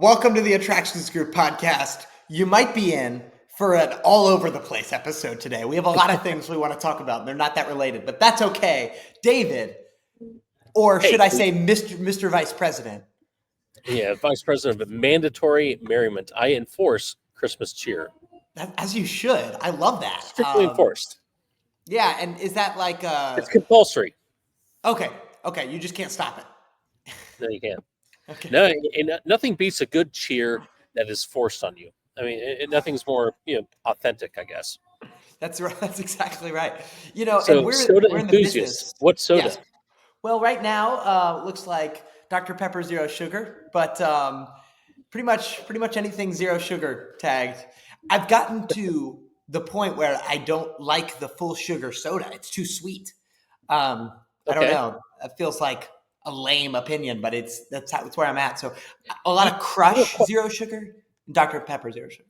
Welcome to the Attractions Group podcast. You might be in for an all over the place episode today. We have a lot of things we want to talk about, and they're not that related, but that's okay. David, or should I say Mr. Vice President? Yeah, Vice President of Mandatory Merriment. I enforce Christmas cheer. As you should. I love that. Strictly enforced. Yeah, and is that like It's compulsory. Okay, you just can't stop it. No, you can't. Okay. No, and nothing beats a good cheer that is forced on you. I mean, nothing's more authentic, I guess. That's right. That's exactly right. So, and soda we're in the enthusiasts. business. What soda? Yes. Well, right now, looks like Dr. Pepper Zero Sugar, but pretty much anything zero sugar tagged. I've gotten to the point where I don't like the full sugar soda. It's too sweet. I don't know. It feels like a lame opinion, but that's where I'm at. So a lot of Crush Zero Sugar, and Dr. Pepper Zero Sugar.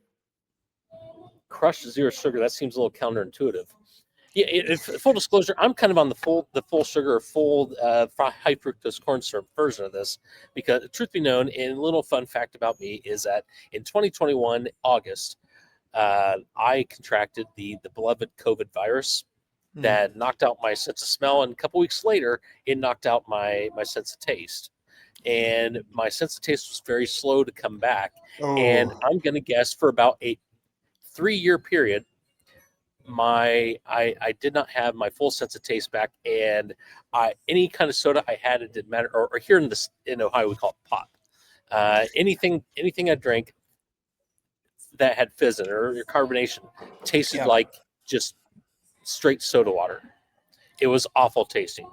Crush Zero Sugar. That seems a little counterintuitive. Yeah, full disclosure, I'm kind of on the full sugar, full high fructose corn syrup version of this because, truth be known, and a little fun fact about me is that in 2021 August, I contracted the beloved COVID virus that knocked out my sense of smell, and a couple weeks later, it knocked out my sense of taste. And my sense of taste was very slow to come back. Oh. And I'm going to guess for about a 3-year period, I did not have my full sense of taste back, and any kind of soda I had, it didn't matter. Or here in Ohio, we call it pop. Anything I drank that had fizz in it or carbonation tasted like just straight soda water. It was awful tasting.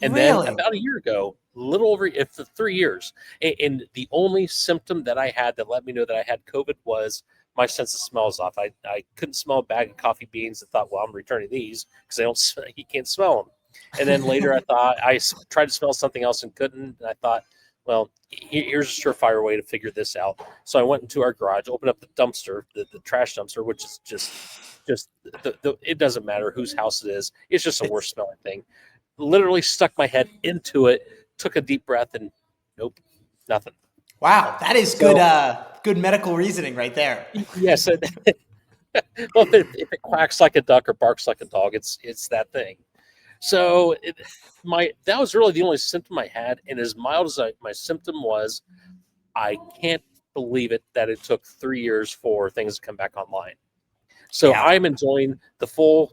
And then about a year ago, little over for 3 years, and the only symptom that I had that let me know that I had COVID was my sense of smell is off. I couldn't smell a bag of coffee beans. I thought, well, I'm returning these because you can't smell them. And then later I tried to smell something else and couldn't. And I thought, well, here's a surefire way to figure this out. So I went into our garage, opened up the dumpster, the trash dumpster, which is just it doesn't matter whose house it is. It's just a worse smelling thing. Literally stuck my head into it, took a deep breath, and nope, nothing. Wow, that is good medical reasoning right there. Yes. Well, if it quacks like a duck or barks like a dog, it's that thing. So that was really the only symptom I had, and as mild as my symptom was, I can't believe it that it took 3 years for things to come back online. So I'm enjoying the full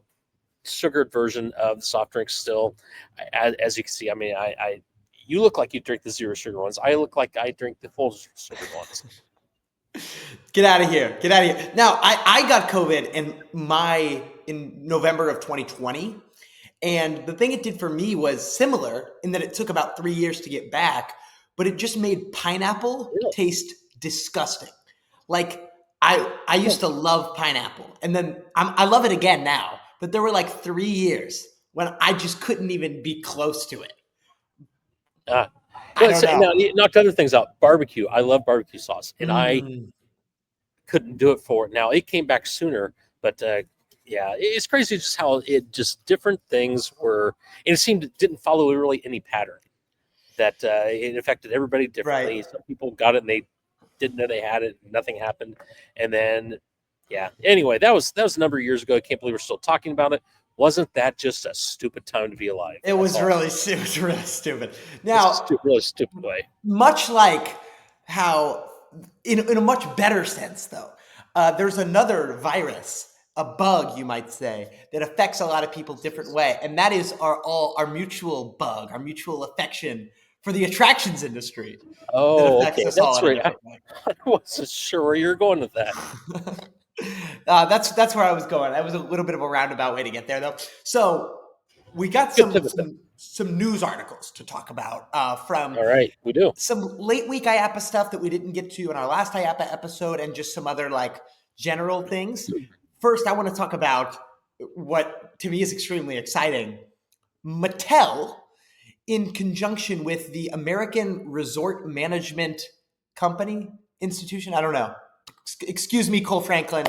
sugared version of the soft drinks still. As you can see, I mean, you look like you drink the zero sugar ones. I look like I drink the full sugar ones. Get out of here. Now, I got COVID in November of 2020. And the thing it did for me was similar in that it took about 3 years to get back, but it just made pineapple taste disgusting. Like I used to love pineapple, and then I love it again now. But there were like 3 years when I just couldn't even be close to it. Now, you knocked other things out. Barbecue. I love barbecue sauce, and I couldn't do it for it. Now, it came back sooner, but it's crazy just how different things were, and it didn't follow really any pattern. That it affected everybody differently. Right. Some people got it and they didn't know they had it. Nothing happened, and then Anyway, that was a number of years ago. I can't believe we're still talking about it. Wasn't that just a stupid time to be alive? It was really stupid. Now, really stupid way. Much like how, in a much better sense, though, there's another virus, a bug, you might say, that affects a lot of people different way, and that is our mutual bug, our mutual affection for the attractions industry. Oh, okay, that's right. I wasn't sure where you're going with that. That's where I was going. That was a little bit of a roundabout way to get there, though. So we got some news articles to talk about from. All right, we do some late week IAAPA stuff that we didn't get to in our last IAAPA episode, and just some other general things. First, I want to talk about what to me is extremely exciting. Mattel, in conjunction with the American Resort Management Company Institution, I don't know. Excuse me, Cole Franklin.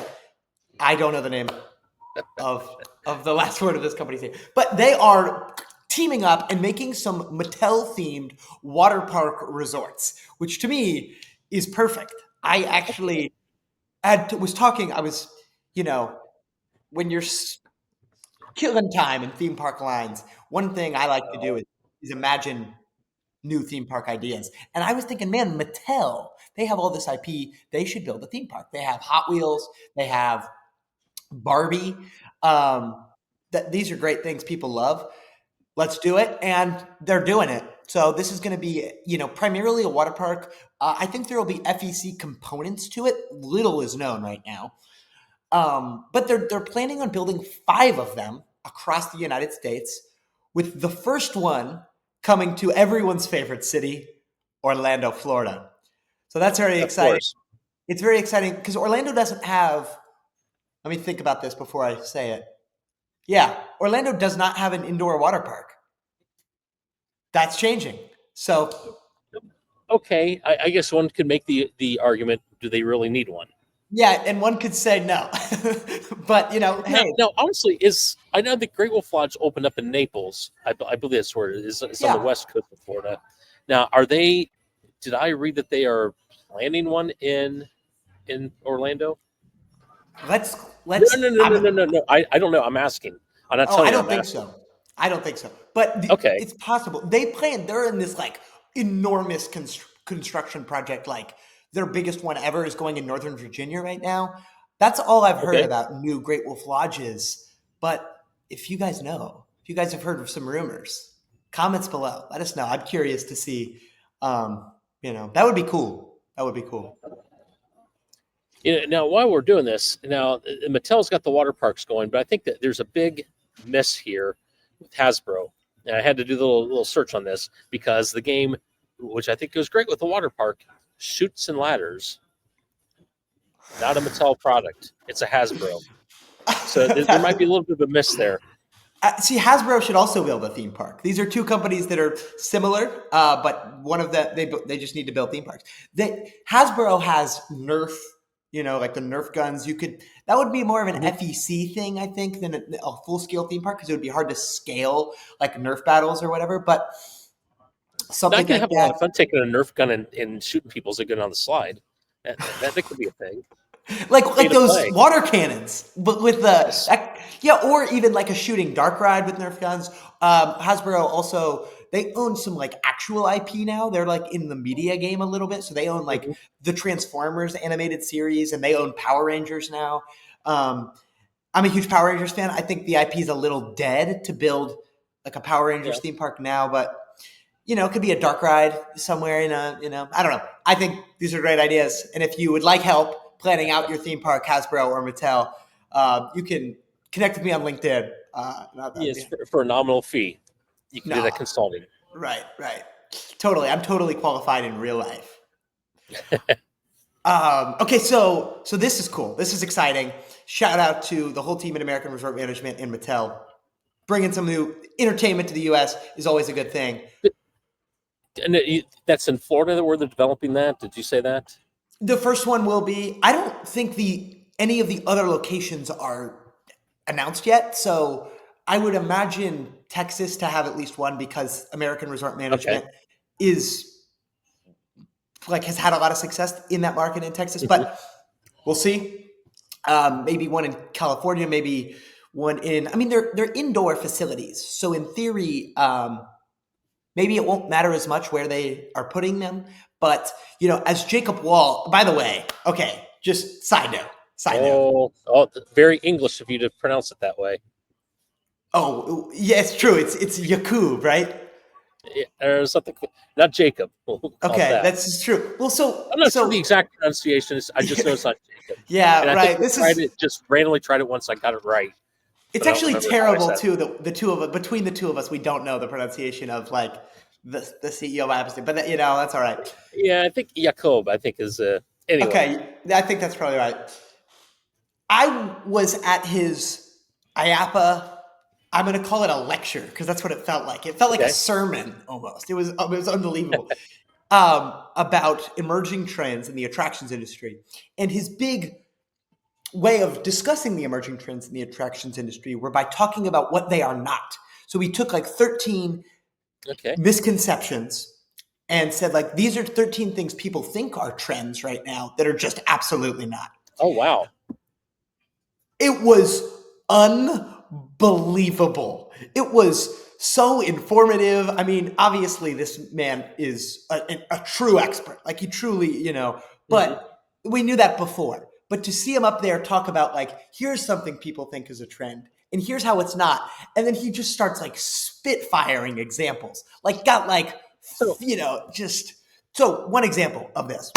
I don't know the name of the last word of this company's name. But they are teaming up and making some Mattel-themed water park resorts, which to me is perfect. I Okay. actually was talking. I was, you know, when you're killing time in theme park lines, one thing I like to do is imagine new theme park ideas. And I was thinking, man, Mattel, they have all this IP. They should build a theme park. They have Hot Wheels. They have Barbie. Um, these are great things people love. Let's do it. And they're doing it. So this is going to be, primarily a water park. I think there will be FEC components to it. Little is known right now. But they're planning on building 5 of them across the United States, with the first one coming to everyone's favorite city, Orlando, Florida. So that's very Of exciting. course. It's very exciting because Orlando doesn't have. Let me think about this before I say it. Yeah, Orlando does not have an indoor water park. That's changing. So Okay, I guess one could make the argument: do they really need one? yeah, and one could say no, but Now, hey, now, honestly, is I know the Great Wolf Lodge opened up in Naples. I believe that's where it is. It's on the yeah, west coast of Florida. Now, are they? Did I read that they are planning one in Orlando? let's No, let's. no, no, no, I'm no, no, no. I don't know. I'm asking. I'm not Oh, telling I you. don't I'm think asking. so. I don't think so. But Okay. it's possible. They're in this like enormous construction project. Like their biggest one ever is going in Northern Virginia right now. That's all I've heard Okay. about new Great Wolf Lodges. But if you guys know, if you guys have heard of some rumors, comments below. Let us know. I'm curious to see. That would be cool. That would be cool. Now, while we're doing this, now Mattel's got the water parks going, but I think that there's a big miss here with Hasbro. And I had to do the little search on this because the game, which I think goes great with the water park, Shoots and Ladders, not a Mattel product. It's a Hasbro. So there might be a little bit of a miss there. See, Hasbro should also build a theme park. These are two companies that are similar, but one of them they just need to build theme parks. Hasbro has Nerf, like the Nerf guns. That would be more of an Mhm. FEC thing, I think, than a full scale theme park because it would be hard to scale like Nerf battles or whatever. But Now, I something can like have a lot that, of fun taking a Nerf gun and shooting people as they get on the slide. That could be a thing. like Pay to those play. water cannons, but with Yes. yeah, or even like a shooting dark ride with Nerf guns. Hasbro also they own some like actual IP now. They're like in the media game a little bit, so they own like Hmm. the Transformers animated series, and they own Power Rangers now. Um, I'm a huge Power Rangers fan. I think the IP is a little dead to build like a Power Rangers Yeah. theme park now, but it could be a dark ride somewhere in I don't know. I think these are great ideas. And if you would like help planning out your theme park, Hasbro or Mattel, you can connect with me on LinkedIn. Yes, for a nominal fee, you can do No, that consulting. right, right. Totally. I'm totally qualified in real life. Okay, so this is cool. This is exciting. Shout out to the whole team at American Resort Management and Mattel. Bringing some new entertainment to the U.S. is always a good thing. And that's in Florida where they're developing that. Did you say that? The first one will be. I don't think the any of the other locations are announced yet, so I would imagine Texas to have at least one because American Resort Okay. Management is like has had a lot of success in that market in Texas. Hmm. But we'll see. Maybe one in California, maybe one in. I mean, they're indoor facilities, so in theory, maybe it won't matter as much where they are putting them. But as Jacob Wall, by the way, okay, just side note. Oh, very English of you to pronounce it that way. Oh, yeah, it's true. It's Yakub, right? Or something. Not Jacob. We'll call it Okay, that. that's just true. Well, I'm not sure the exact pronunciation is. I just know it's not Jacob. And yeah, I think right. we tried it, just randomly tried it once. I got it right, It's but I don't actually remember how I terrible said too. The two of us, between the two of us, we don't know the pronunciation of like the CEO of Apple, but that's all right. it. Yeah, I think Jacob. I think is anyway. Okay, I think that's probably right. I was at his IAAPA. I'm going to call it a lecture because that's what it felt like. It felt like a Okay. sermon almost. It was unbelievable about emerging trends in the attractions industry, and his big way of discussing the emerging trends in the attractions industry were by talking about what they are not. So we took like 13 Okay. misconceptions and said, like, these are 13 things people think are trends right now that are just absolutely not. Oh, wow. It was unbelievable. It was so informative. I mean, obviously, this man is a true expert. Like, he truly, but we knew that before. But to see him up there talk about, like, here's something people think is a trend, and here's how it's not. And then he just starts, like, spitfiring examples. Like, got, like, So, just. So, one example of this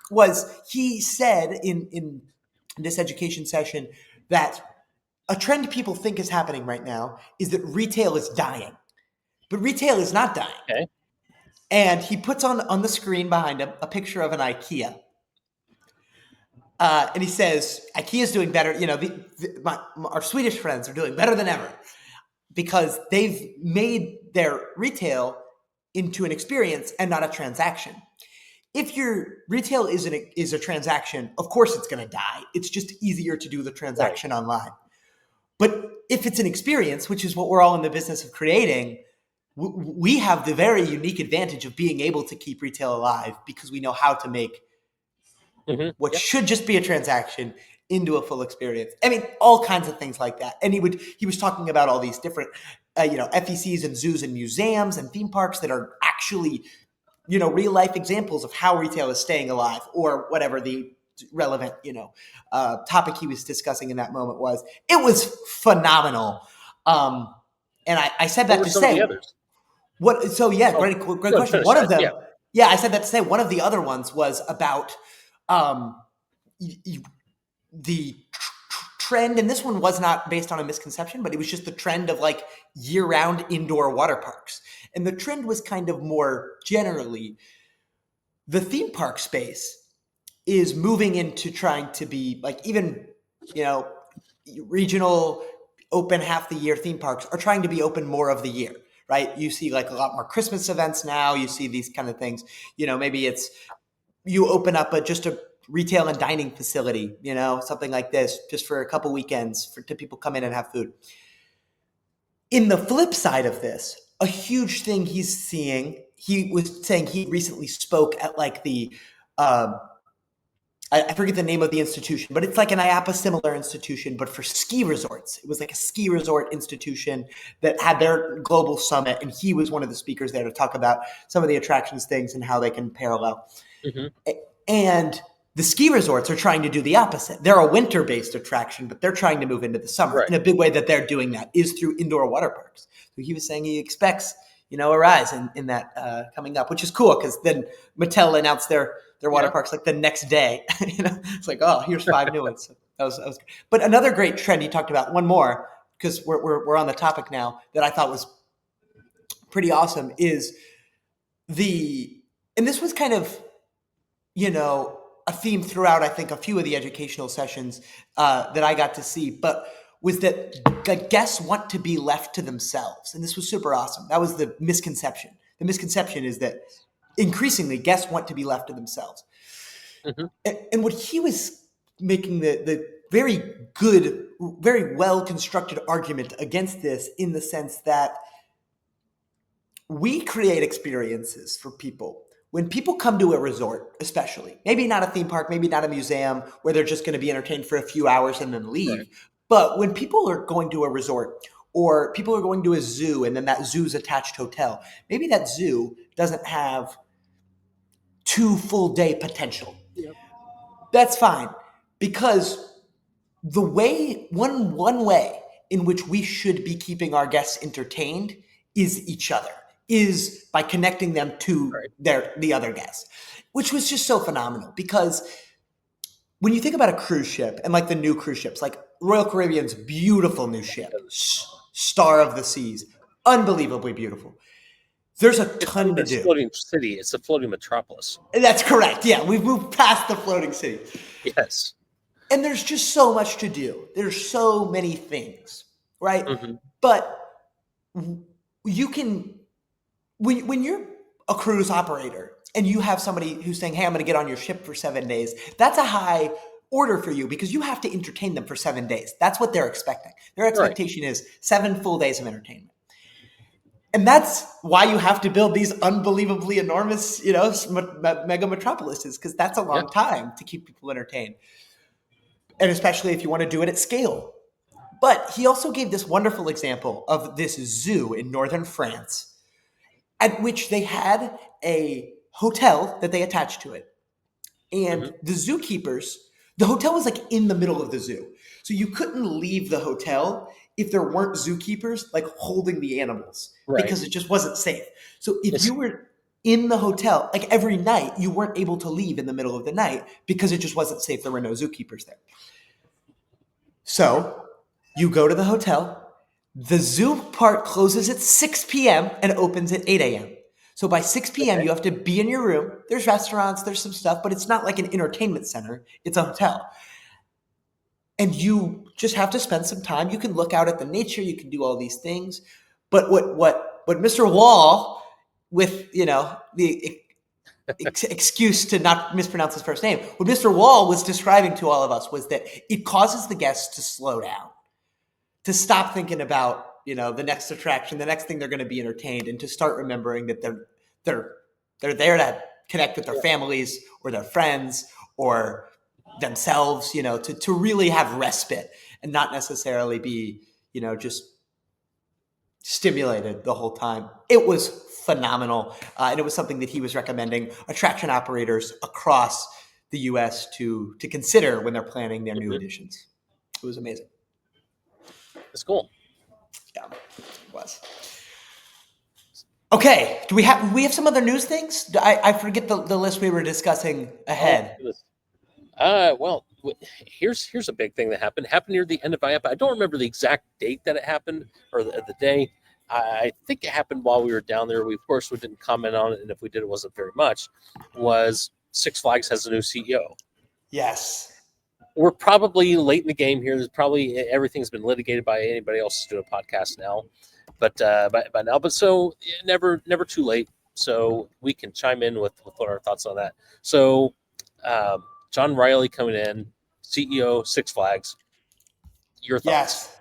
was he said in this education session that a trend people think is happening right now is that retail is dying. But retail is not dying. okay. And he puts on the screen behind him a picture of an IKEA. And he says, IKEA is doing better. Our Swedish friends are doing better than ever because they've made their retail into an experience and not a transaction. If your retail is a transaction, of course it's going to die. It's just easier to do the transaction online. But if it's an experience, which is what we're all in the business of creating, we have the very unique advantage of being able to keep retail alive because we know how to make what should just be a transaction into a full experience. I mean, all kinds of things like that. And he was talking about all these different, FECs and zoos and museums and theme parks that are actually, real life examples of how retail is staying alive, or whatever the relevant, topic he was discussing in that moment was. It was phenomenal. And I said that to say what. So yeah, great question. One of them, I said that to say one of the other ones was about the trend, and this one was not based on a misconception, but it was just the trend of like year-round indoor water parks. And the trend was kind of more generally, the theme park space is moving into trying to be like, even, regional open half the year theme parks are trying to be open more of the year, right? You see like a lot more Christmas events now. You see these kind of things, maybe it's, you open up just a retail and dining facility, something like this, just for a couple weekends to people come in and have food. In the flip side of this, a huge thing he's seeing, he was saying he recently spoke at like the, I forget the name of the institution, but it's like an IAAPA similar institution, but for ski resorts. It was like a ski resort institution that had their global summit, and he was one of the speakers there to talk about some of the attractions things and how they can parallel. And the ski resorts are trying to do the opposite. They're a winter-based attraction, but they're trying to move into the summer. And a big way that they're doing that is through indoor water parks. So he was saying he expects, a rise in that coming up, which is cool because then Mattel announced their water parks like the next day. It's like, oh, here's 5 new ones. So that was great. But another great trend he talked about, one more, because we're on the topic now, that I thought was pretty awesome is and this was kind of, a theme throughout, I think, a few of the educational sessions that I got to see, but was that guests want to be left to themselves. And this was super awesome. That was the misconception. The misconception is that increasingly guests want to be left to themselves. And what he was making the very good, very well-constructed argument against this, in the sense that we create experiences for people. When people come to a resort, especially, maybe not a theme park, maybe not a museum where they're just going to be entertained for a few hours and then leave. But when people are going to a resort, or people are going to a zoo and then that zoo's attached hotel, maybe that zoo doesn't have 2 full day potential. That's fine, because the way, one way in which we should be keeping our guests entertained is each other, is by connecting them to the other guests, which was just so phenomenal. Because when you think about a cruise ship and like the new cruise ships, like Royal Caribbean's beautiful new ship, Star of the Seas, unbelievably beautiful. There's a ton to do. Floating city. It's a floating metropolis. That's correct. Yeah, we've moved past the floating city. Yes. And there's just so much to do. There's so many things, right? But you can, when you're a cruise operator and you have somebody who's saying, hey, I'm going to get on your ship for 7 days, that's a high order for you because you have to entertain them for 7 days. That's what they're expecting. Their expectation is 7 full days of entertainment. And that's why you have to build these unbelievably enormous, mega metropolises, because that's a Yeah. long time to keep people entertained. And especially if you want to do it at scale. But he also gave this wonderful example of this zoo in northern France, at which they had a hotel that they attached to it. And the zookeepers, the hotel was like in the middle of the zoo. So you couldn't leave the hotel if there weren't zookeepers like holding the animals Right. because it just wasn't safe. So if It's- you were in the hotel, like every night, you weren't able to leave in the middle of the night because it just wasn't safe. There were no zookeepers there. So you go to the hotel. The zoo part closes at 6 p.m. and opens at 8 a.m. So by 6 p.m., Okay. you have to be in your room. There's restaurants, there's some stuff, but it's not like an entertainment center. It's a hotel. And you just have to spend some time. You can look out at the nature. You can do all these things. But what Mr. Wall, with the excuse to not mispronounce his first name, what Mr. Wall was describing to all of us was that it causes the guests to slow down, to stop thinking about the next attraction, the next thing they're going to be entertained, and to start remembering that they're there to connect with their families or their friends or themselves, to really have respite and not necessarily be just stimulated the whole time. It was phenomenal, and it was something that he was recommending attraction operators across the U.S. to consider when they're planning their new additions. It was amazing. It's cool. Yeah, it was. Okay, do we have some other news things? I forget the list we were discussing ahead. Well, here's a big thing that happened. It happened near the end of IAAPA. I don't remember the exact date that it happened or the day. I think it happened while we were down there. We, of course, we didn't comment on it, and if we did, it wasn't very much. Was Six Flags has a new CEO. Yes. We're probably late in the game here. There's probably everything's been litigated by anybody else who's doing a podcast now, but by now. But so never too late. So we can chime in with what our thoughts on that. So John Reilly coming in, CEO Six Flags. Your thoughts? Yes.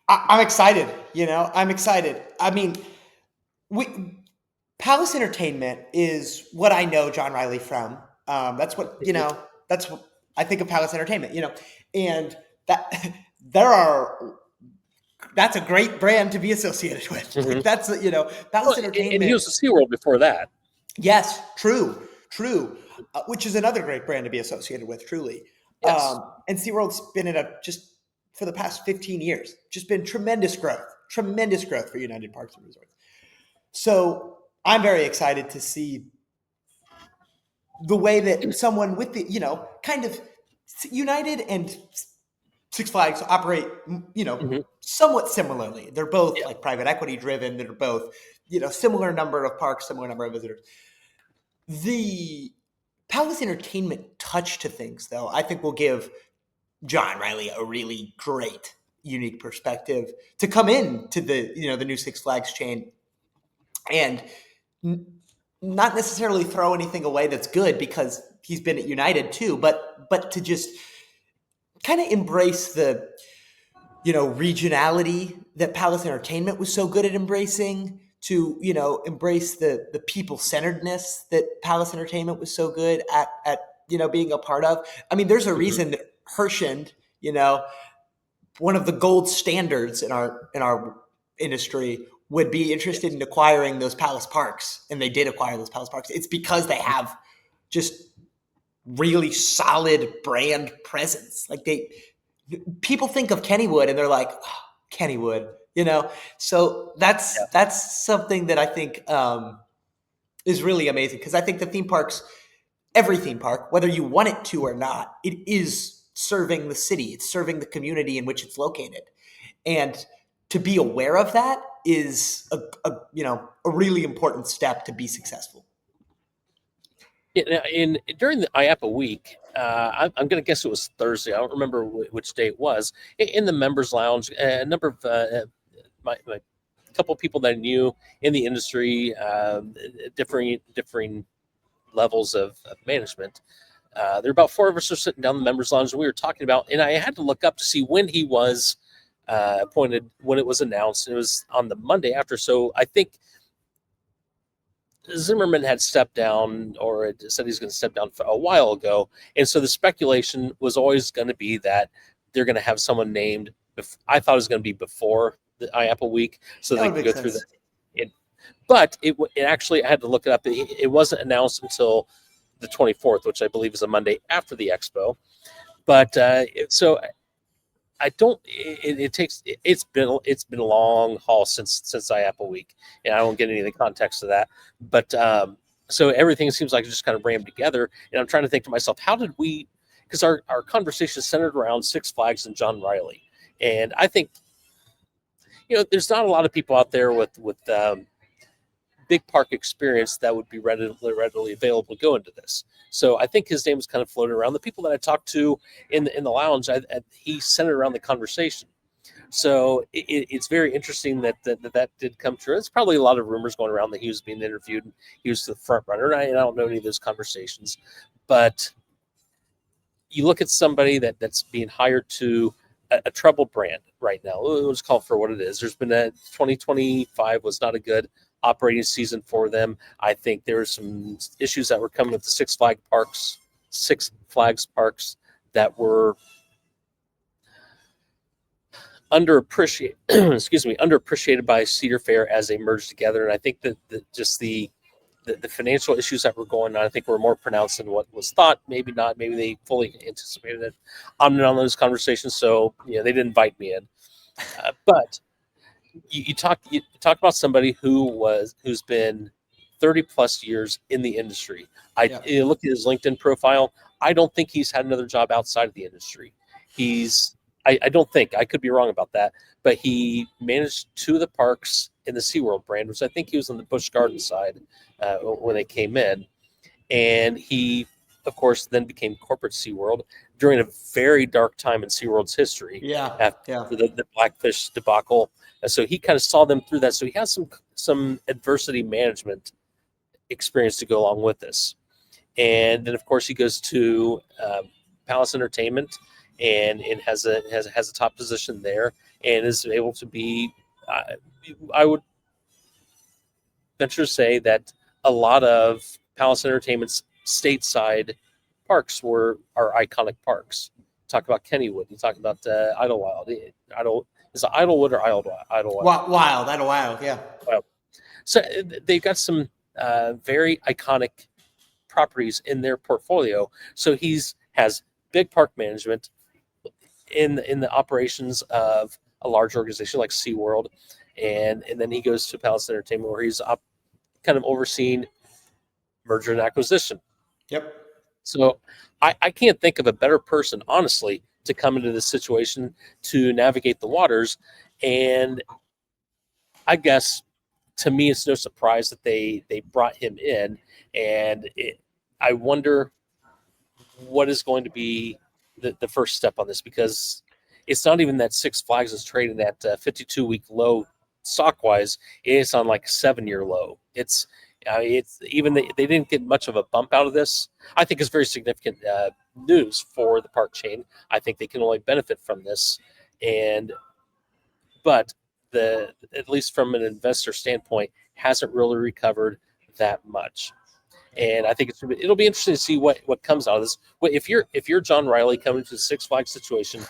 I'm excited. I'm excited. I mean, Palace Entertainment is what I know John Reilly from. That's what That's what I think of Palace Entertainment. And that that's a great brand to be associated with. Mm-hmm. Like that's Palace Entertainment. And he was a SeaWorld before that. Yes, true. Which is another great brand to be associated with. Truly. Yes. And SeaWorld's been in just for the past 15 years, just been tremendous growth for United Parks and Resorts. So I'm very excited to see the way that someone with the, kind of United and Six Flags operate, somewhat similarly. They're both like private equity driven. They're both, similar number of parks, similar number of visitors. The Palace Entertainment touch to things, though, I think will give John Reilly a really great, unique perspective to come in to the, the new Six Flags chain and not necessarily throw anything away that's good because he's been at United too, but to just kind of embrace the, regionality that Palace Entertainment was so good at embracing, to, embrace the people-centeredness that Palace Entertainment was so good at being a part of. I mean, there's a reason that Herschend, one of the gold standards in our industry, would be interested in acquiring those Palace parks, and they did acquire those Palace parks. It's because they have just really solid brand presence. Like people think of Kennywood and they're like, oh, Kennywood, So that's something that I think is really amazing, because I think the theme parks, every theme park, whether you want it to or not, it is serving the city. It's serving the community in which it's located, and to be aware of that is a really important step to be successful. During the IAAPA week, I'm going to guess it was Thursday. I don't remember which day it was. In the members' lounge, a number of my couple of people that I knew in the industry, differing levels of management. There were about four of us are sitting down in the members' lounge, and we were talking about. And I had to look up to see when he was appointed, when it was announced. It was on the Monday after. So I think Zimmerman had stepped down, or it said he's going to step down a while ago, and so the speculation was always going to be that they're going to have someone named. I thought it was going to be before the IAAPA week, so That they would can make go through that. sense. But it actually, I had to look it up. It wasn't announced until the 24th, which I believe is a Monday after the expo. But so I don't. It's been a long haul since IAAPA week, and I don't get any of the context of that. But so everything seems like it just kind of rammed together, and I'm trying to think to myself, how did we? Because our conversation centered around Six Flags and John Reilly, and I think there's not a lot of people out there with big park experience that would be readily available to go into this. So I think his name was kind of floating around. The people that I talked to in the lounge, he centered around the conversation. So it's very interesting that did come true. There's probably a lot of rumors going around that he was being interviewed and he was the front runner. And I don't know any of those conversations, but you look at somebody that's being hired to a troubled brand right now. Let's call it for what it is. There's been a 2025 was not a good operating season for them. I think there were some issues that were coming with the Six Flags parks that were underappreciated. Underappreciated by Cedar Fair as they merged together, and I think that just the financial issues that were going on, I think, were more pronounced than what was thought. Maybe not. Maybe they fully anticipated it. I'm not on those conversations, so they didn't invite me in. But you talk about somebody who's been 30 plus years in the industry. You look at his LinkedIn profile. I don't think he's had another job outside of the industry. I don't think, I could be wrong about that, but he managed two of the parks in the SeaWorld brand, which I think he was on the Busch Garden side when they came in. And he, of course, then became corporate SeaWorld during a very dark time in SeaWorld's history after the Blackfish debacle. So he kind of saw them through that. So he has some adversity management experience to go along with this. And then, of course, he goes to Palace Entertainment and has a top position there and is able to be, I would venture to say that a lot of Palace Entertainment's stateside parks are iconic parks. Talk about Kennywood. You talk about Idlewild. Is it Idlewood or Idlewild? Idlewild, yeah. Well, so they've got some very iconic properties in their portfolio. So has big park management in the operations of a large organization like SeaWorld, and then he goes to Palace Entertainment where he's kind of overseeing merger and acquisition. Yep. So I can't think of a better person, honestly, to come into this situation to navigate the waters. And I guess to me, it's no surprise that they brought him in. And I wonder what is going to be the first step on this, because it's not even that Six Flags is trading at 52-week low stock wise. It's on like a 7-year low. It's even they didn't get much of a bump out of this. I think it's very significant news for the park chain. I think they can only benefit from this, but at least from an investor standpoint, hasn't really recovered that much. And I think it'll be interesting to see what comes out of this. If you're John Reilly coming to the Six Flags situation,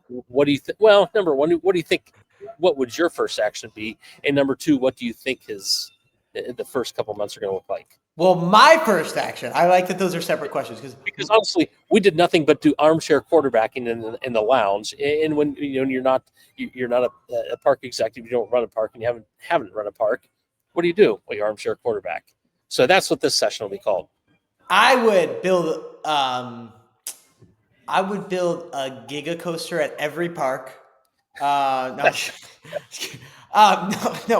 what do you think? Well, number one, what do you think? What would your first action be? And number two, what do you think the first couple months are going to look like? Well, my first action, I like that those are separate questions because honestly, we did nothing but do armchair quarterbacking in the lounge. And when you're not a park executive, you don't run a park, and you haven't run a park. What do? Well, you armchair quarterback. So that's what this session will be called. I would build a giga coaster at every park. No,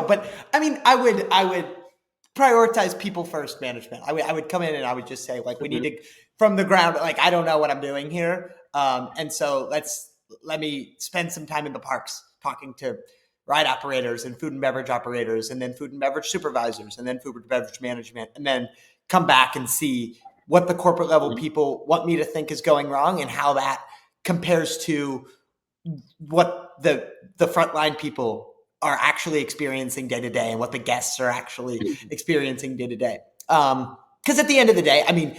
but I mean, I would prioritize people first management. I would come in and I would just say, like, we need to, from the ground, like, I don't know what I'm doing here. And so let me spend some time in the parks talking to ride operators and food and beverage operators, and then food and beverage supervisors, and then food and beverage management, and then come back and see what the corporate level people want me to think is going wrong and how that compares to what the frontline people are actually experiencing day to day and what the guests are actually experiencing day to day. Because at the end of the day, I mean,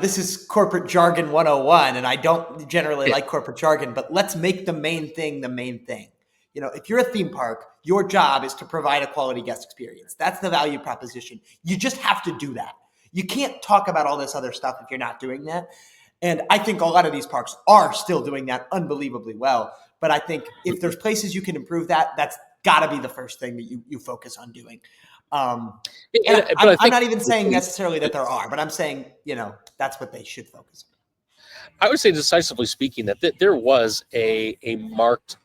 this is corporate jargon 101, and I don't generally like corporate jargon, but let's make the main thing the main thing. If you're a theme park, your job is to provide a quality guest experience. That's the value proposition. You just have to do that. You can't talk about all this other stuff if you're not doing that. And I think a lot of these parks are still doing that unbelievably well. But I think if there's places you can improve that, that's got to be the first thing that you focus on doing. I'm not even saying necessarily that there are, but I'm saying, that's what they should focus on. I would say, decisively speaking, that there was a marked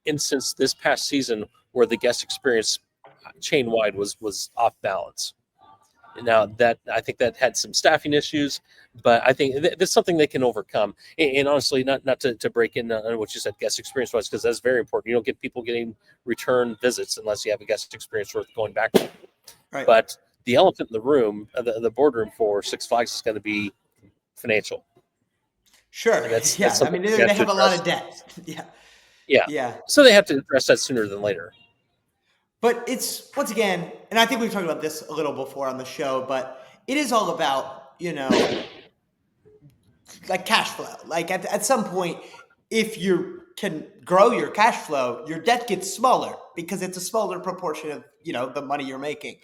instance this past season where the guest experience chain wide was off balance. Now, that I think that had some staffing issues, but I think that's something they can overcome. And honestly, not to break in on what you said, guest experience wise, because that's very important. You don't get people getting return visits unless you have a guest experience worth going back to. Right. But the elephant in the room, the boardroom for Six Flags is going to be financial. Sure. That's I mean, they have a lot of debt. Yeah. So they have to address that sooner than later. But it's, once again, and I think we've talked about this a little before on the show, but it is all about, like cash flow. Like at some point, if you can grow your cash flow, your debt gets smaller because it's a smaller proportion of, the money you're making.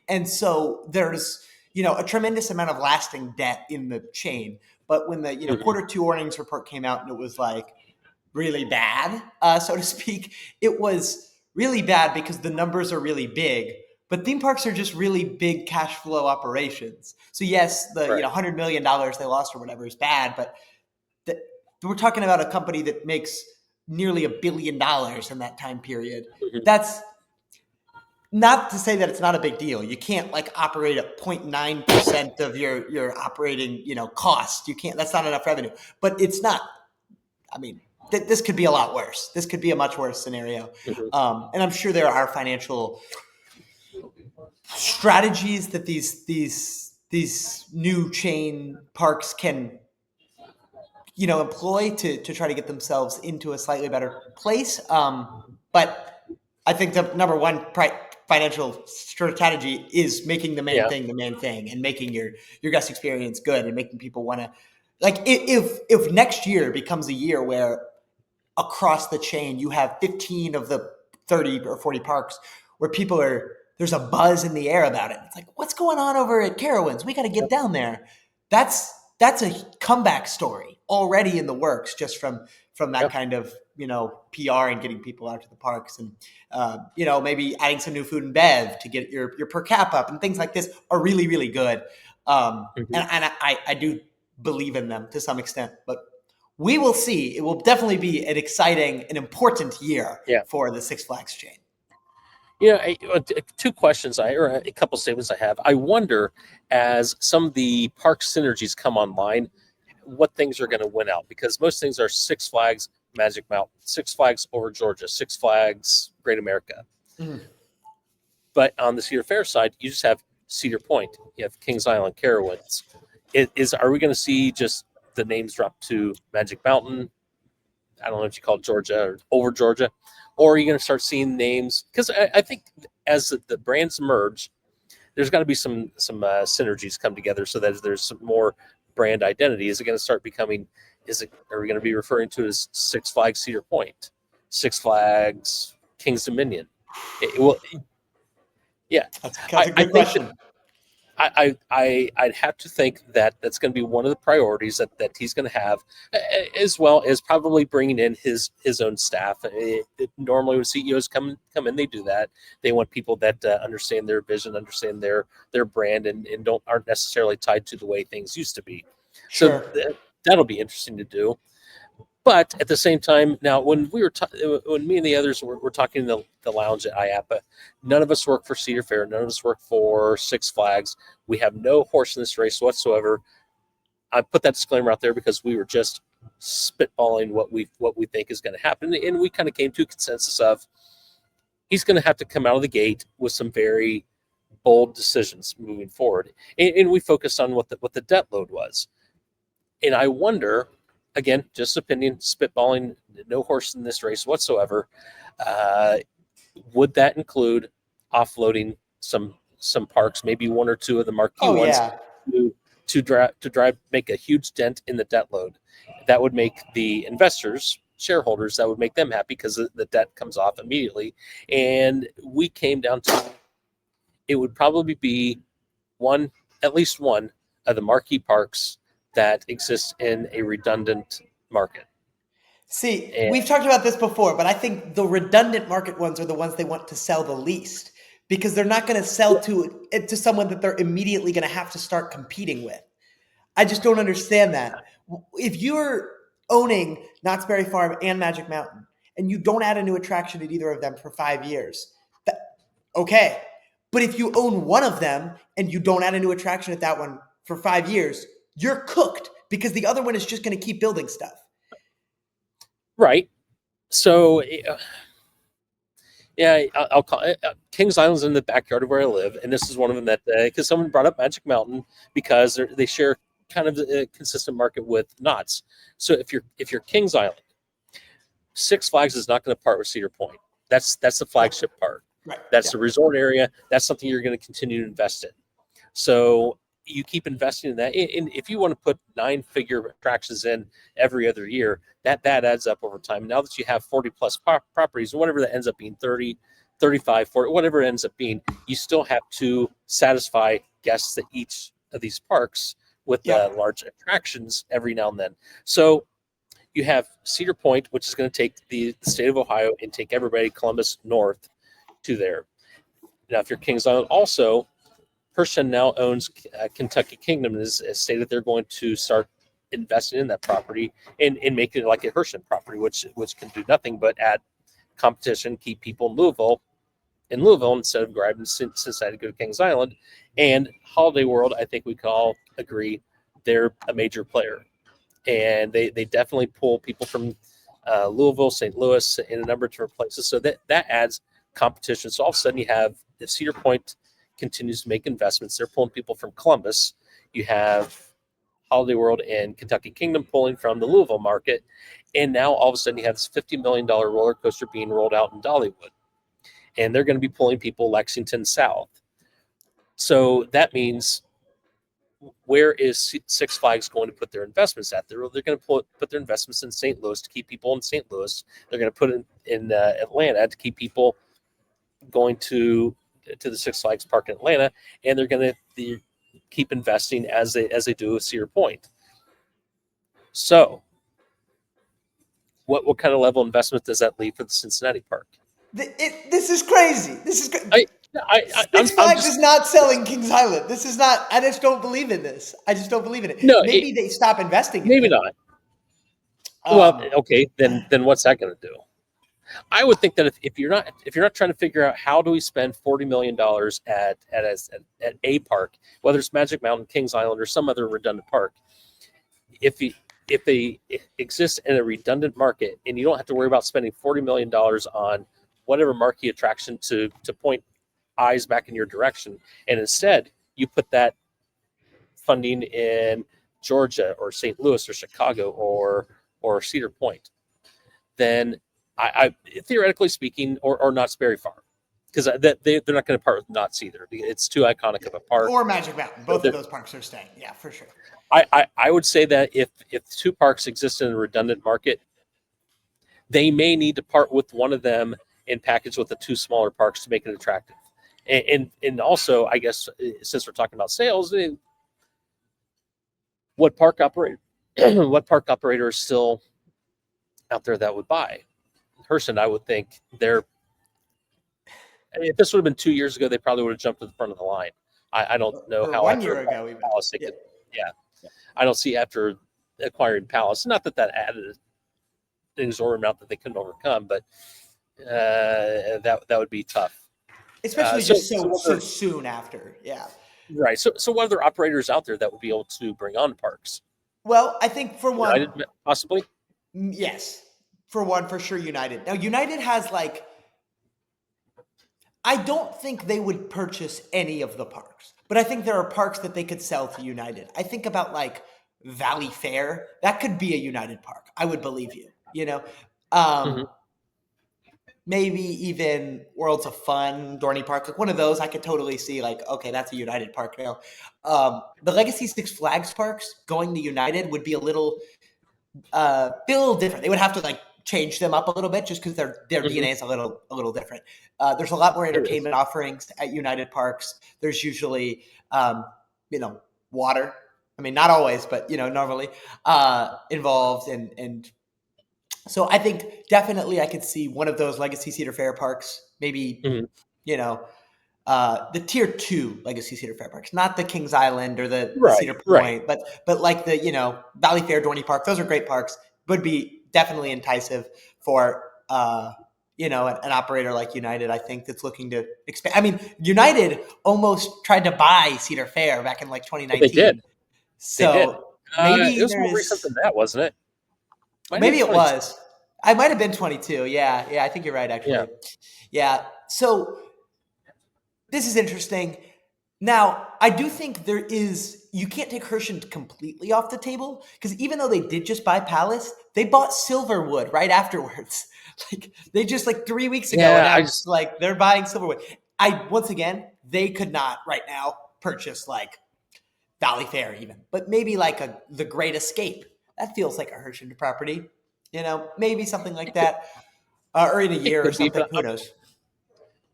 And so there's, a tremendous amount of lasting debt in the chain. But when the, quarter two earnings report came out and it was like really bad, so to speak, it was really bad because the numbers are really big, but theme parks are just really big cash flow operations. So yes, the $100 million they lost or whatever is bad, but we're talking about a company that makes nearly $1 billion in that time period. That's not to say that it's not a big deal. You can't operate at 0.9% of your operating, cost. You can't, that's not enough revenue, but it's not, I mean, this could be a lot worse. This could be a much worse scenario. And I'm sure there are financial strategies that these new chain parks can, employ to try to get themselves into a slightly better place. But I think the number one financial strategy is making the main thing the main thing, and making your guest experience good, and making people want to, if next year becomes a year where across the chain you have 15 of the 30 or 40 parks where there's a buzz in the air about it. It's like, what's going on over at Carowinds? We got to get down there. That's a comeback story already in the works, just from that kind of, PR and getting people out to the parks, and, maybe adding some new food and bev to get your per cap up, and things like this are really, really good. And I do believe in them to some extent, but we will see. It will definitely be an exciting and important year for the Six Flags chain. Two questions or a couple statements I have. I wonder, as some of the park synergies come online, what things are going to win out, because most things are Six Flags, Magic Mountain, Six Flags over Georgia, Six Flags, Great America. But on the Cedar Fair side, you just have Cedar Point, you have Kings Island, Carowinds. Are we going to see just the names drop to Magic Mountain? I don't know what you call it, Georgia, or over Georgia, or are you going to start seeing names? Because I think as the brands merge, there's got to be some synergies come together, so that there's some more brand identity. Is it going to start becoming? Are we going to be referring to it as Six Flags Cedar Point, Six Flags Kings Dominion? That's a good question. I'd have to think that that's going to be one of the priorities that he's going to have, as well as probably bringing in his own staff. Normally, when CEOs come in, they do that. They want people that understand their vision, understand their brand, and aren't necessarily tied to the way things used to be. Sure. So that'll be interesting to do. But at the same time, now when when me and the others were talking in the lounge at IAAPA, none of us work for Cedar Fair, none of us work for Six Flags. We have no horse in this race whatsoever. I put that disclaimer out there because we were just spitballing what we think is going to happen, and we kind of came to a consensus of he's going to have to come out of the gate with some very bold decisions moving forward, and we focused on what the debt load was, and I wonder again, just opinion, spitballing, no horse in this race whatsoever. Uh, would that include offloading some parks, maybe one or two of the marquee Oh ones, yeah. to drive make a huge dent in the debt load? That would make the investors, shareholders, that would make them happy because the debt comes off immediately. And we came down to it would probably be one, at least one of the marquee parks that exists in a redundant market. See, And we've talked about this before, but I think the redundant market ones are the ones they want to sell the least because they're not going to sell to someone that they're immediately going to have to start competing with. I just don't understand that. If you're owning Knott's Berry Farm and Magic Mountain and you don't add a new attraction at either of them for 5 years, that, okay. But if you own one of them and you don't add a new attraction at that one for 5 years, you're cooked because the other one is just going to keep building stuff. right, so yeah, I'll call it Kings Island's in the backyard of where I live, and this is one of them that because someone brought up Magic Mountain because they share kind of a consistent market with Knott's. So if you're Kings Island, Six Flags is not going to part with Cedar Point. That's the flagship park. Right. That's Yeah. the resort area. That's something you're going to continue to invest in. So you keep investing in that. And if you want to put 9-figure attractions in every other year, that adds up over time. Now that you have 40 plus properties, whatever that ends up being, 30, 35, 40, whatever it ends up being, you still have to satisfy guests at each of these parks with Yep. large attractions every now and then. So you have Cedar Point, which is going to take the state of Ohio and take everybody Columbus north to there. Now, if you're Kings Island, also, Hershon now owns Kentucky Kingdom and has stated they're going to start investing in that property and making it like a Hershon property, which can do nothing but add competition, keep people in Louisville instead of driving Cincinnati to go to Kings Island. And Holiday World, I think we can all agree, they're a major player. And they definitely pull people from Louisville, St. Louis, in a number of different places. So that adds competition. So all of a sudden you have, if Cedar Point continues to make investments, they're pulling people from Columbus. You have Holiday World and Kentucky Kingdom pulling from the Louisville market. And now all of a sudden you have this $50 million roller coaster being rolled out in Dollywood. And they're going to be pulling people Lexington South. So that means, where is Six Flags going to put their investments at? They're going to put their investments in St. Louis to keep people in St. Louis. They're going to put it in Atlanta to keep people going to the Six Flags Park in Atlanta, and they're going to keep investing as they do with Cedar Point. So, what kind of level of investment does that leave for the Cincinnati Park? This is crazy. This is Six I'm Flags just is not selling Kings Island. This is not. I just don't believe in this. I just don't believe in it. no, Maybe they stop investing in maybe it. not. Well, okay, then what's that going to do? I would think that if you're not trying to figure out how do we spend $40 million at a park, whether it's Magic Mountain, Kings Island, or some other redundant park, if they exist in a redundant market and you don't have to worry about spending $40 million on whatever marquee attraction to point eyes back in your direction, and instead you put that funding in Georgia or St. Louis or Chicago or Cedar Point, then I theoretically speaking, or Knott's Berry Farm, because they're not going to part with Knott's either. It's too iconic of a park. Or Magic Mountain. Both of those parks are staying. Yeah, for sure. I would say that if two parks exist in a redundant market, they may need to part with one of them and package with the two smaller parks to make it attractive. And also, I guess, since we're talking about sales, what park operator is still out there that would buy Hershon? I would think if this would have been 2 years ago, they probably would have jumped to the front of the line. I don't know or how 1 after year ago even. Palace, yeah. I don't see after acquiring Palace. Not that added an exorbitant amount that they couldn't overcome, but that would be tough. Especially just so soon after. Yeah. Right. So what other operators out there that would be able to bring on parks? Well, I think for one, United, possibly. yes, for one, for sure, United. Now, United has I don't think they would purchase any of the parks, but I think there are parks that they could sell to United. I think about Valley Fair, that could be a United Park. I would believe you. Um, Hmm. maybe even Worlds of Fun, Dorney Park, like one of those. I could totally see like, okay, that's a United Park now. The Legacy Six Flags parks going to United would be be a little different. They would have to like change them up a little bit just because their Hmm. DNA is a little different. There's a lot more It is. entertainment offerings at United Parks. There's usually water. I mean, not always, but normally involved, and so I think definitely I could see one of those Legacy Cedar Fair parks, maybe Hmm. you know the tier two Legacy Cedar Fair parks, not the Kings Island or the Right. Cedar Right. Point, but like the Valley Fair, Dorney Park. Those are great parks. Would be definitely enticing for an operator like United. I think that's looking to expand. I mean, United almost tried to buy Cedar Fair back in like Well, they did. 2019. They did. So It maybe was more recent than there's that, wasn't it? Might have been maybe it 22. was. I might have been 22. Yeah, yeah. I think you're right. Yeah. Actually, yeah. So this is interesting. Now, I do think you can't take Hershend completely off the table because even though they did just buy Palace, they bought Silverwood right afterwards. Like they just like 3 weeks ago Yeah. I announced just like they're buying Silverwood. Once again, they could not right now purchase like Valley Fair even, but maybe like the Great Escape. That feels like a Hershend property. Maybe something like it could, that, or in a it year or could be, something. Who knows?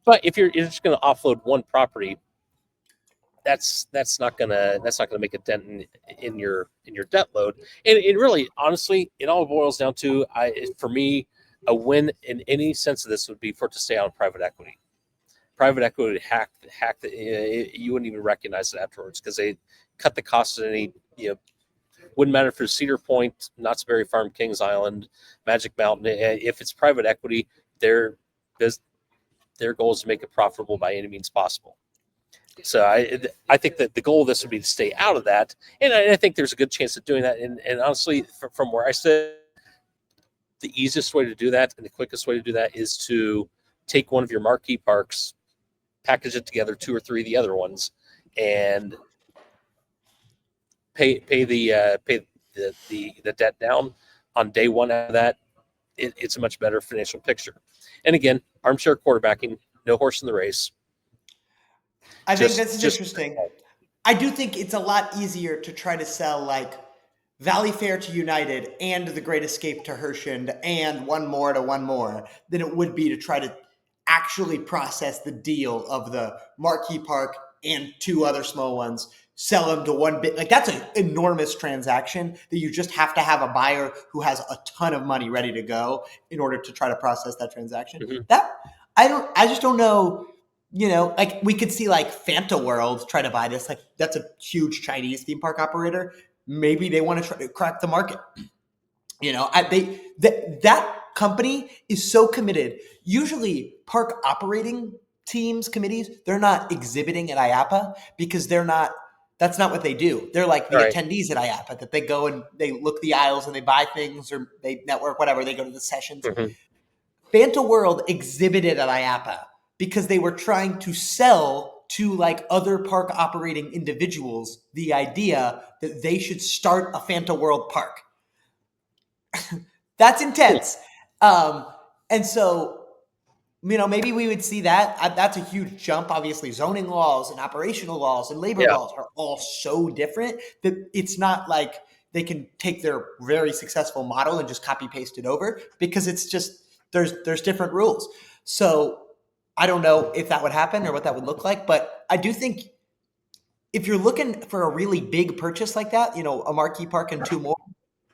but if you're just going to offload one property, that's not gonna make a dent in your debt load. And it really, honestly, it all boils down to for me, a win in any sense of this would be for it to stay on private equity. Private equity would hack the, you wouldn't even recognize it afterwards because they cut the costs of any wouldn't matter if it's Cedar Point, Knott's Berry Farm, Kings Island, Magic Mountain. If it's private equity, their their goal is to make it profitable by any means possible. So I think that the goal of this would be to stay out of that, and I think there's a good chance of doing that. And honestly, from where I sit, the easiest way to do that and the quickest way to do that is to take one of your marquee parks, package it together, two or three of the other ones, and pay the debt down on day one. Of that, it's a much better financial picture. And again, armchair quarterbacking, no horse in the race. I think this is Just interesting. I do think it's a lot easier to try to sell like Valley Fair to United and the Great Escape to Hershend and one more to one more than it would be to try to actually process the deal of the Marquee Park and two other small ones, sell them to one bit. Like that's an enormous transaction that you just have to have a buyer who has a ton of money ready to go in order to try to process that transaction. mm-hmm. That I just don't know. Like we could see like Fanta World try to buy this. Like that's a huge Chinese theme park operator. Maybe they want to try to crack the market. That company is so committed. Usually, park operating teams, committees, they're not exhibiting at IAAPA because they're not. That's not what they do. They're like the All right. attendees at IAAPA that they go and they look the aisles and they buy things or they network, whatever. They go to the sessions. Mm-hmm. Fanta World exhibited at IAAPA because they were trying to sell to like other park operating individuals the idea that they should start a Fanta World park. That's intense. Um, and so, maybe we would see that. That's a huge jump. Obviously, zoning laws and operational laws and labor Yeah. laws are all so different that it's not like they can take their very successful model and just copy paste it over because it's just there's different rules. So I don't know if that would happen or what that would look like, but I do think if you're looking for a really big purchase like that, a marquee park and two more,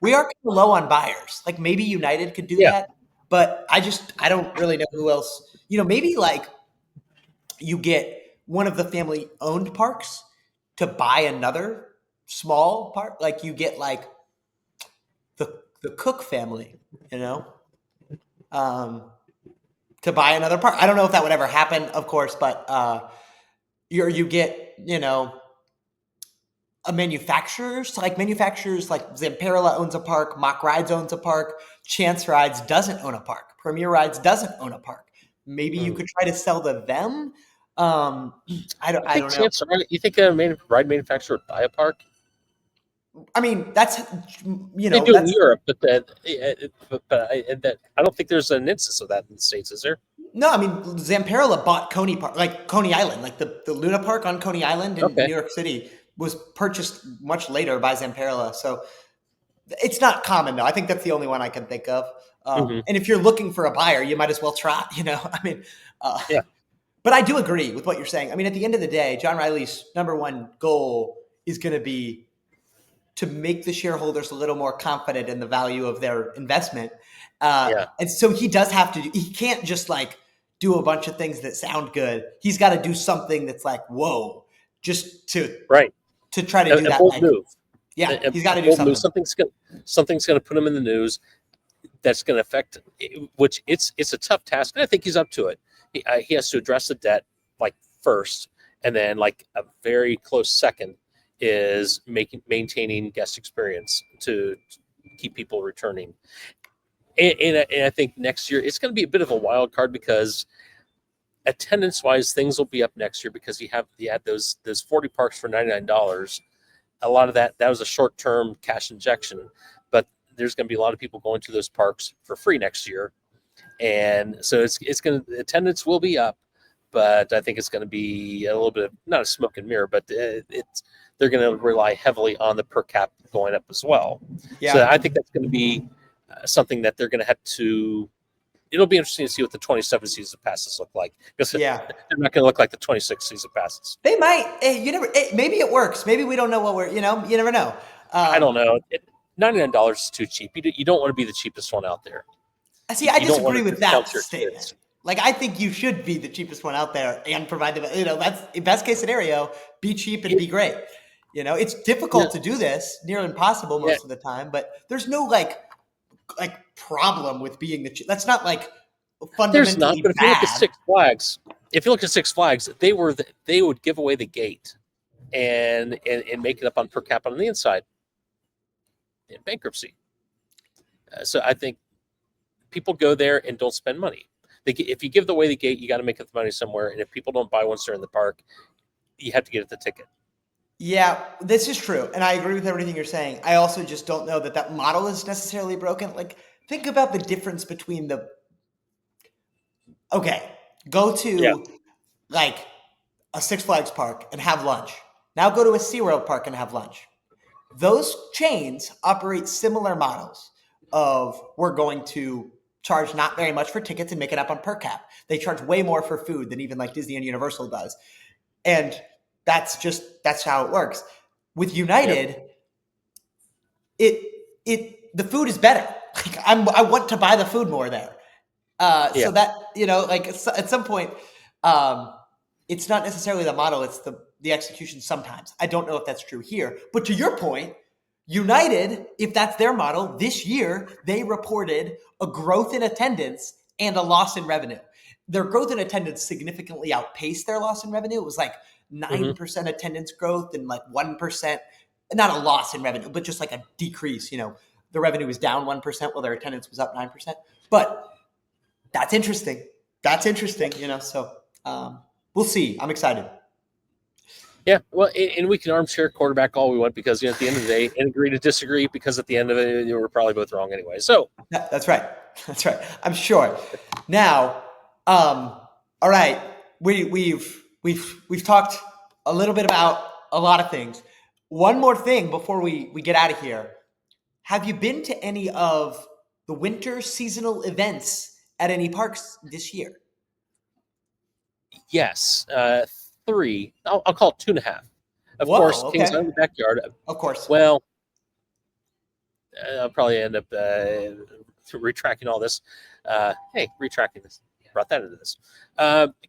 we are kind of low on buyers. Like maybe United could do Yeah. that, but I don't really know who else. Maybe like you get one of the family owned parks to buy another small park. Like you get like the Cook family, you know, um, to buy another park. I don't know if that would ever happen, of course, but you get a manufacturers like Zamperla owns a park, Mock Rides owns a park, Chance Rides doesn't own a park, Premier Rides doesn't own a park. Maybe you could try to sell to them. I You think don't know. you think a ride manufacturer would buy a park? I mean, that's, They do in that's, Europe, but I don't think there's an instance of that in the States, is there? no, I mean, Zamperla bought Coney Park, like Coney Island, like the Luna Park on Coney Island in Okay. New York City was purchased much later by Zamperla. So it's not common though. I think that's the only one I can think of. Hmm. And if you're looking for a buyer, you might as well try, I mean, uh, Yeah. but I do agree with what you're saying. I mean, at the end of the day, John Reilly's number one goal is going to be to make the shareholders a little more confident in the value of their investment. Yeah. And so he does have to, he can't just like do a bunch of things that sound good. He's got to do something that's like, whoa, just Right. to try to do A that. bold Like, move. yeah, he's got A to do bold move. something. Something's going to put him in the news. That's going to affect, which it's a tough task, and I think he's up to it. He has to address the debt like first, and then like a very close second is maintaining guest experience to keep people returning. And I think next year it's going to be a bit of a wild card because attendance wise things will be up next year because you had those 40 parks for $99. A lot of that was a short term cash injection, but there's going to be a lot of people going to those parks for free next year, and so it's going to attendance will be up, but I think it's going to be a little bit of, not a smoke and mirror, but it's they're going to rely heavily on the per cap going up as well. So Yeah. I think that's going to be something that they're going to have to. It'll be interesting to see what the 27 season passes look like because Yeah. they're not going to look like the 26 season passes. They might, you never, maybe it works. Maybe we don't know what you never know. I don't know. $99 is too cheap. You don't want to be the cheapest one out there. See, I You don't want disagree to with that discount your statement. kids. Like, I think you should be the cheapest one out there and provide the, that's best case scenario, be cheap and be great. It's Yeah, difficult to do this, near impossible yeah, most of the time, but there's no like problem with being the cheap. That's not like there's not. fundamentally But bad. If you look at Six Flags, they would give away the gate and make it up on per capita on the inside in bankruptcy. So I think people go there and don't spend money. If you give away the gate, you got to make up the money somewhere. And if people don't buy once they're in the park, you have to get at the ticket. Yeah, this is true. And I agree with everything you're saying. I also just don't know that that model is necessarily broken. Like, think about the difference between okay, go Yeah, to like a Six Flags park and have lunch. Now go to a SeaWorld park and have lunch. Those chains operate similar models of we're going to charge not very much for tickets and make it up on per cap. They charge way more for food than even like Disney and Universal does. And that's how it works. With yeah, United, the food is better. Like I want to buy the food more there. yeah. So that like at some point, um, it's not necessarily the model; it's the execution. Sometimes I don't know if that's true here, but to your point, United, if that's their model, this year they reported a growth in attendance and a loss in revenue. Their growth in attendance significantly outpaced their loss in revenue. It was like Hmm. 9% attendance growth and like 1%, not a loss in revenue, but just like a decrease. The revenue was down 1% while their attendance was up 9%. But that's interesting. That's interesting. So we'll see. I'm excited. Yeah, well, and we can armchair quarterback all we want because at the end of the day, and agree to disagree because at the end of it, we're probably both wrong anyway. So That's right. That's right. I'm sure. Now, all right. We've talked a little bit about a lot of things. One more thing before we get out of here. Have you been to any of the winter seasonal events at any parks this year? yes, three. I'll call it two and a half. Of course, Whoa. Kings Okay. Island in the backyard. Of course. Well, I'll probably end up retracting all this. Hey, retracting this. Brought that into this.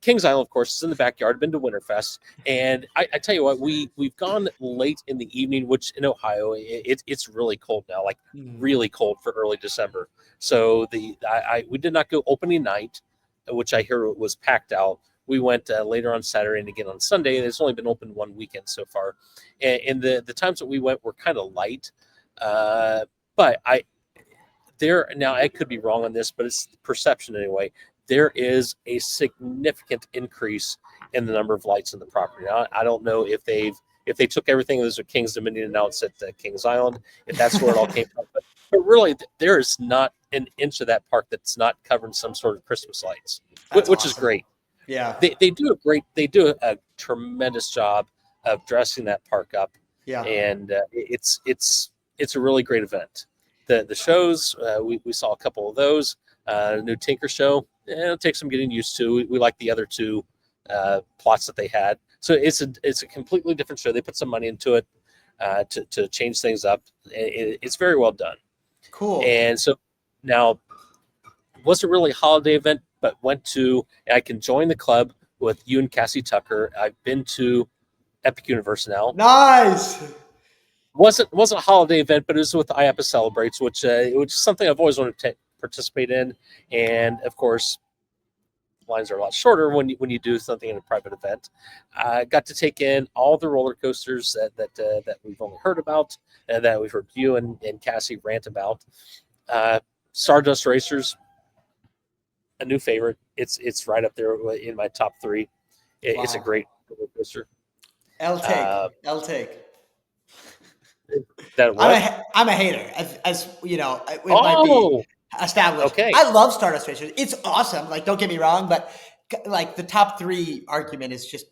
Kings Island, of course, is in the backyard. Been to Winterfest, and I tell you what, we've gone late in the evening, which in Ohio it's really cold now, like really cold for early December. So we did not go opening night, which I hear was packed out. We went later on Saturday and again on Sunday, and it's only been open one weekend so far. And the times that we went were kind of light, but now I could be wrong on this, but it's perception anyway. There is a significant increase in the number of lights in the property. Now, I don't know if they've if they took everything that was at King's Dominion and now it's at Kings Island, if that's where it all came from. But really, there is not an inch of that park that's not covered in some sort of Christmas lights, That's which is awesome. great. Yeah. They do a tremendous job of dressing that park up, Yeah. and it's a really great event. The shows, we saw a couple of those. New Tinker Show, it'll take some getting used to. We like the other two plots that they had, so it's a completely different show. They put some money into it to change things up. It's very well done. Cool. And so now, wasn't really a holiday event, but I can join the club with you and Cassie Tucker. I've been to Epic Universe now. Nice. Wasn't a holiday event, but it was with IAAPA Celebrates, which is something I've always wanted to participate in. And of course, lines are a lot shorter when you do something in a private event. I got to take in all the roller coasters that we've only heard about, and that we've heard you and Cassie rant about. Stardust Racers, a new favorite. It's right up there in my top 3. It's a great roller coaster. I'll take. That what? I'm a hater, as you know. It might be established. Okay. I love Stardust Racers. It's awesome. Like, don't get me wrong, but like the top 3 argument is just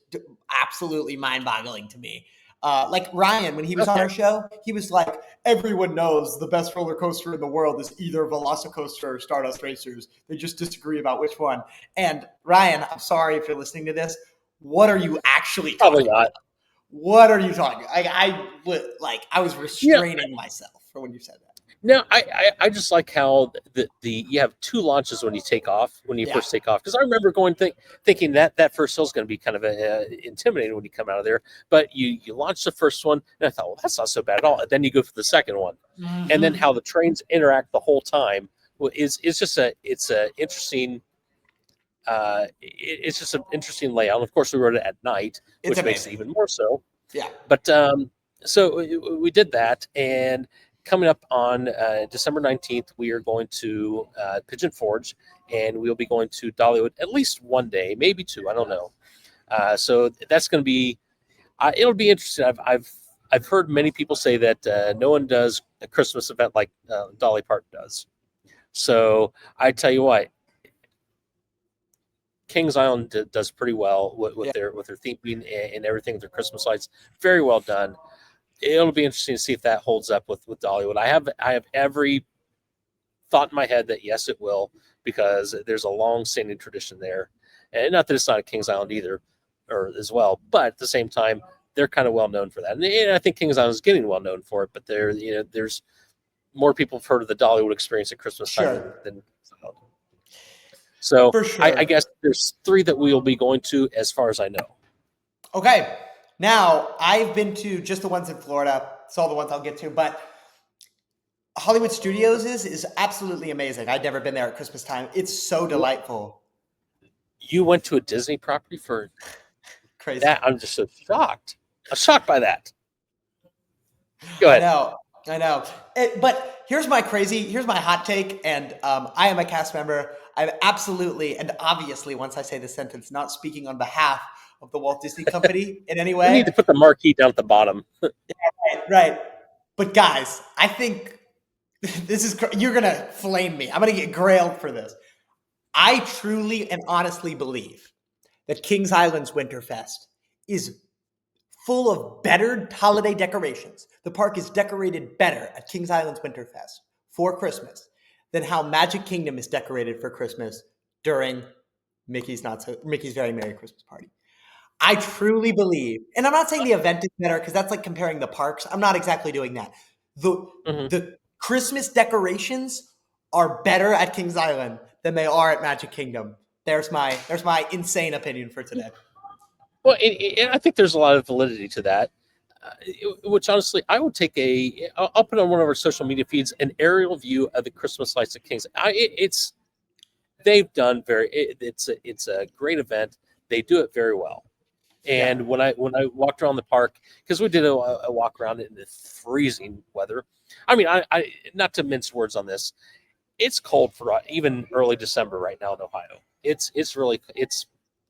absolutely mind-boggling to me. Like Ryan, when he was on our show, he was like, everyone knows the best roller coaster in the world is either Velocicoaster or Stardust Racers. They just disagree about which one. And Ryan, I'm sorry if you're listening to this. What are you actually talking about? What are you talking? I was restraining myself for when you said that. No, I just like how the you have 2 launches when you take off, first take off. Because I remember thinking that first hill is going to be kind of intimidating when you come out of there. But you launch the first one, and I thought, well, that's not so bad at all. And then you go for the second one, and then how the trains interact the whole time is just it's a interesting. It's just an interesting layout. And of course, we rode it at night, which makes it even more so. Yeah. But so we did that, and coming up on December 19th, we are going to Pigeon Forge, and we'll be going to Dollywood at least one day, maybe 2. I don't know. So that's going to be. It'll be interesting. I've heard many people say that no one does a Christmas event like Dolly Parton does. So I tell you what. Kings Island does pretty well with their theming and everything, their Christmas lights. Very well done. It'll be interesting to see if that holds up with Dollywood. I have every thought in my head that yes, it will, because there's a long-standing tradition there, and not that it's not at Kings Island either, or as well. But at the same time, they're kind of well known for that, and I think Kings Island is getting well known for it. But there's more people have heard of the Dollywood experience at Christmas time than Kings Island. So I guess there's 3 that we will be going to, as far as I know. Okay. Now, I've been to just the ones in Florida. It's all the ones I'll get to. But Hollywood Studios is absolutely amazing. I'd never been there at Christmas time. It's so delightful. You went to a Disney property for crazy. That? I'm just so shocked. I'm shocked by that. Go ahead. I know. But here's my hot take, and I am a cast member. I'm absolutely and obviously, once I say this sentence, not speaking on behalf of the Walt Disney Company in any way. You need to put the marquee down at the bottom. Right. But guys, I think this is you're gonna flame me. I'm gonna get grailed for this. I truly and honestly believe that Kings Island's Winterfest is full of better holiday decorations. The park is decorated better at Kings Island's Winterfest for Christmas than how Magic Kingdom is decorated for Christmas during Mickey's Very Merry Christmas Party. I truly believe, and I'm not saying the event is better because that's like comparing the parks. I'm not exactly doing that. The Christmas decorations are better at Kings Island than they are at Magic Kingdom. There's my insane opinion for today. Well, I think there's a lot of validity to that. Which honestly, I would take I'll put on one of our social media feeds an aerial view of the Christmas lights at Kings. They've done it's a great event. They do it very well. And when I walked around the park, because we did a walk around in the freezing weather. I mean, I not to mince words on this, it's cold for even early December right now in Ohio. It's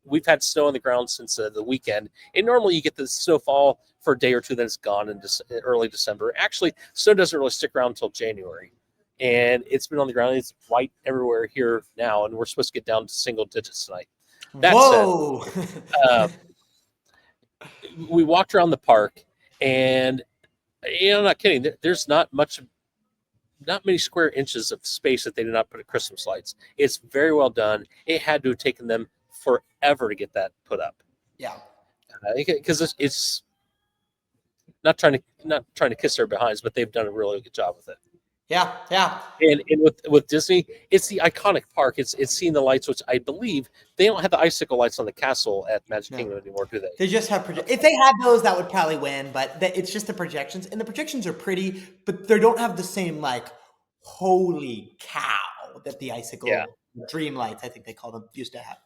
we've had snow on the ground since the weekend, and normally you get the snowfall for a day or two, then it's gone in early December. Actually, snow doesn't really stick around until January, and it's been on the ground. It's white everywhere here now, and we're supposed to get down to single digits tonight. That Whoa! said, we walked around the park, and I'm not kidding. There's not many square inches of space that they did not put Christmas lights. It's very well done. It had to have taken them forever to get that put up. Yeah, because it's not trying to kiss their behinds, but they've done a really good job with it. yeah. And with Disney, it's the iconic park. It's seeing the lights, which I believe they don't have the icicle lights on the castle at Magic Kingdom anymore, do they? They just have if they had those, that would probably win. But it's just the projections, and the projections are pretty, but they don't have the same like holy cow that the icicle dream lights, I think they call them, used to have.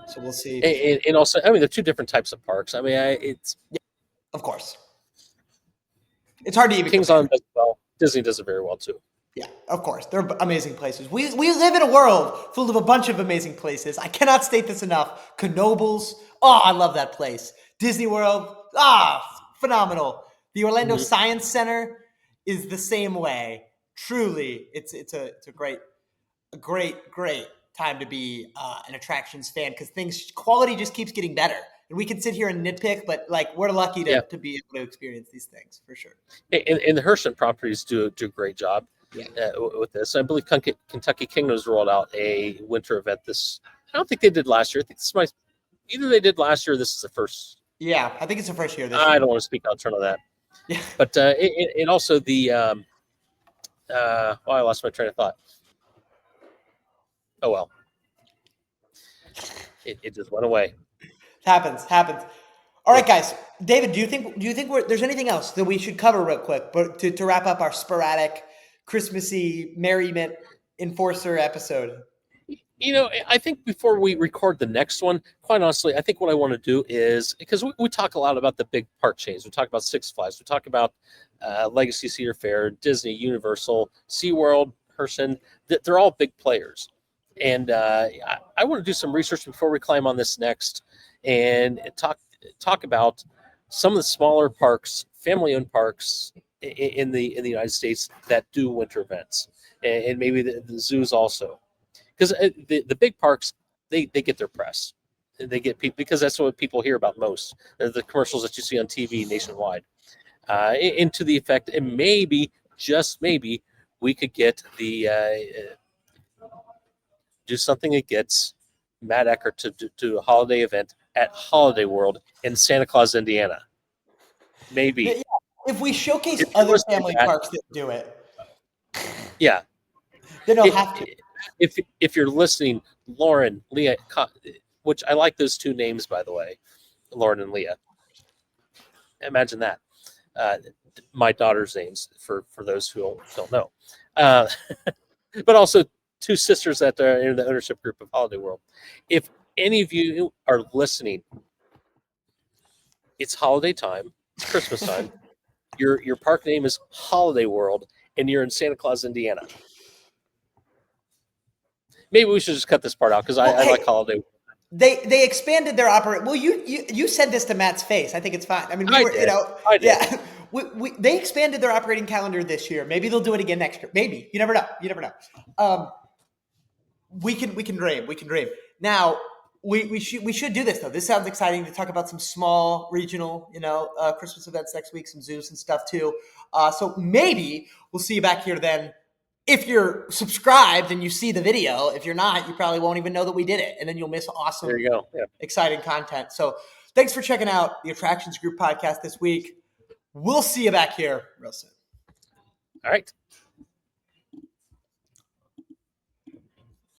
So we'll see. And also, I mean, they're two different types of parks. I mean, it's of course, it's hard to even. King's Island does it well. Disney does it very well too. Yeah, of course. They're amazing places. We live in a world full of a bunch of amazing places. I cannot state this enough. Knoebels. Oh, I love that place. Disney World. Phenomenal. The Orlando Science Center is the same way. Truly, it's a great time to be an attractions fan, because quality just keeps getting better. And we can sit here and nitpick, but like we're lucky to be able to experience these things for sure. And the Hershey properties do a great job with this. I believe Kentucky Kingdoms rolled out a winter event this. I don't think they did last year. I think either they did last year or this is the first. Yeah, I think it's the first year. I don't want to speak out turn on that. Yeah. But it also the I lost my train of thought. Oh well. It just went away. Happens. All right, guys. David, do you think there's anything else that we should cover real quick, but to wrap up our sporadic Christmassy merriment enforcer episode? I think before we record the next one, quite honestly, I think what I want to do is, because we talk a lot about the big park chains. We talk about Six Flags. We talk about Legacy Cedar Fair, Disney, Universal, SeaWorld, Hershey. They're all big players. And I want to do some research before we climb on this next and talk about some of the smaller parks, family-owned parks in the United States that do winter events, and maybe the zoos also, because the big parks they get their press, they get people because that's what people hear about most. They're the commercials that you see on TV nationwide, into the effect, and maybe just maybe we could get the do something that gets Matt Eckert to do a holiday event at Holiday World in Santa Claus, Indiana. Maybe. Yeah, if we showcase other family parks that do it. Yeah. They don't have to. If you're listening, Lauren, Leah, which I like those two names, by the way, Lauren and Leah. Imagine that. My daughter's names, for those who don't know. But also two sisters that are in the ownership group of Holiday World. If any of you are listening, it's holiday time, it's Christmas time. Your park name is Holiday World, and you're in Santa Claus, Indiana. Maybe we should just cut this part out because I like Holiday World. They expanded their operation. Well, you said this to Matt's face. I think it's fine. I mean, I did. Yeah. They expanded their operating calendar this year. Maybe they'll do it again next year. Maybe. You never know. We can dream. We can dream. Now, we should do this though. This sounds exciting to talk about some small regional, Christmas events next week, some zoos and stuff too. So maybe we'll see you back here then. If you're subscribed and you see the video, if you're not, you probably won't even know that we did it, and then you'll miss awesome, there you go. Yeah. Exciting content. So thanks for checking out the Attractions Group podcast this week. We'll see you back here real soon. All right.